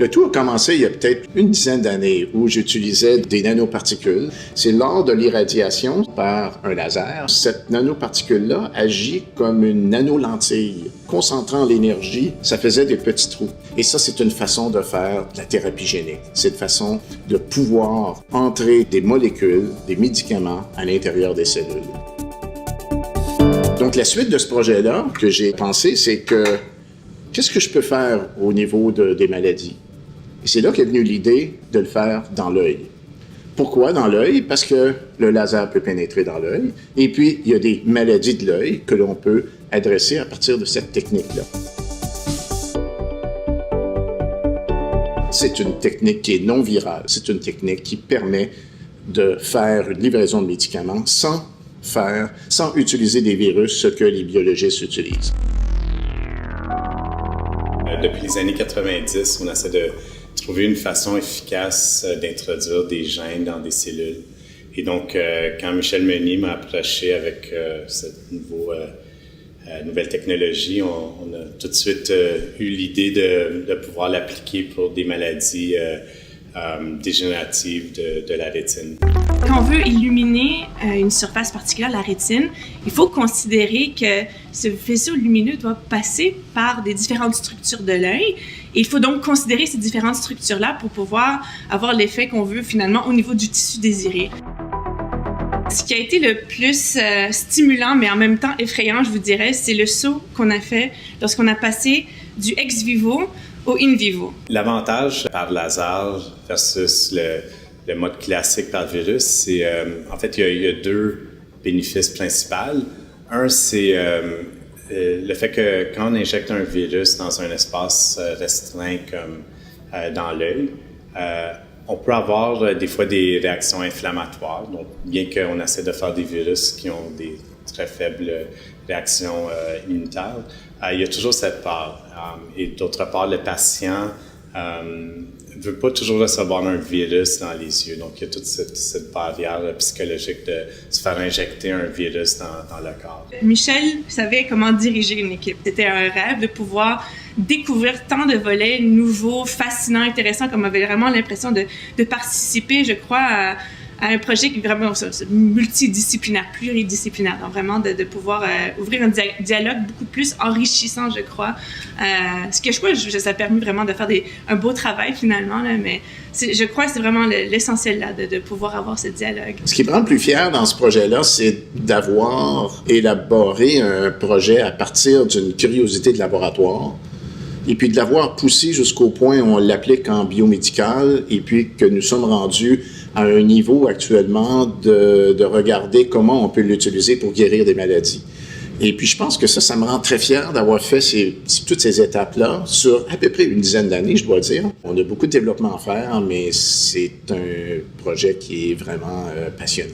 Le tout a commencé il y a peut-être une dizaine d'années où j'utilisais des nanoparticules. C'est lors de l'irradiation par un laser. Cette nanoparticule-là agit comme une nanolentille. Concentrant l'énergie, ça faisait des petits trous. Et ça, c'est une façon de faire de la thérapie génique. C'est une façon de pouvoir entrer des molécules, des médicaments à l'intérieur des cellules. Donc, la suite de ce projet-là que j'ai pensé, c'est que qu'est-ce que je peux faire au niveau des maladies? Et c'est là qu'est venue l'idée de le faire dans l'œil. Pourquoi dans l'œil? Parce que le laser peut pénétrer dans l'œil. Et puis, il y a des maladies de l'œil que l'on peut adresser à partir de cette technique-là. C'est une technique qui est non virale. C'est une technique qui permet de faire une livraison de médicaments sans utiliser des virus, ce que les biologistes utilisent. Depuis les années 90, on essaie de trouver une façon efficace d'introduire des gènes dans des cellules. Et donc, quand Michel Meunier m'a approché avec cette nouvelle technologie, on a tout de suite eu l'idée de pouvoir l'appliquer pour des maladies dégénératives de la rétine. Quand on veut illuminer une surface particulière, la rétine, il faut considérer que ce faisceau lumineux doit passer par des différentes structures de l'œil. Et il faut donc considérer ces différentes structures-là pour pouvoir avoir l'effet qu'on veut finalement au niveau du tissu désiré. Ce qui a été le plus stimulant, mais en même temps effrayant, je vous dirais, c'est le saut qu'on a fait lorsqu'on a passé du ex vivo au in vivo. L'avantage par laser versus le mode classique par virus, c'est en fait, il y a deux bénéfices principaux. Un, c'est le fait que quand on injecte un virus dans un espace restreint comme dans l'œil, on peut avoir des fois des réactions inflammatoires. Donc, bien qu'on essaie de faire des virus qui ont des très faibles réactions immunitaires, il y a toujours cette part. Et d'autre part, le patient ne veut pas toujours recevoir un virus dans les yeux. Donc, il y a toute cette barrière psychologique de se faire injecter un virus dans le corps. Michel savait comment diriger une équipe. C'était un rêve de pouvoir découvrir tant de volets nouveaux, fascinants, intéressants, comme on avait vraiment l'impression de participer, je crois, à un projet qui est vraiment multidisciplinaire, pluridisciplinaire. Donc, vraiment de pouvoir ouvrir un dialogue beaucoup plus enrichissant, je crois. Ce que je crois, ça a permis vraiment de faire un beau travail, finalement, là, mais je crois que c'est vraiment l'essentiel là, de pouvoir avoir ce dialogue. Ce qui me rend le plus fier dans ce projet-là, c'est d'avoir élaboré un projet à partir d'une curiosité de laboratoire, et puis de l'avoir poussé jusqu'au point où on l'applique en biomédical, et puis que nous sommes rendus à un niveau actuellement de regarder comment on peut l'utiliser pour guérir des maladies. Et puis je pense que ça me rend très fier d'avoir fait toutes ces étapes-là sur à peu près une dizaine d'années, je dois dire. On a beaucoup de développement à faire, mais c'est un projet qui est vraiment passionnant.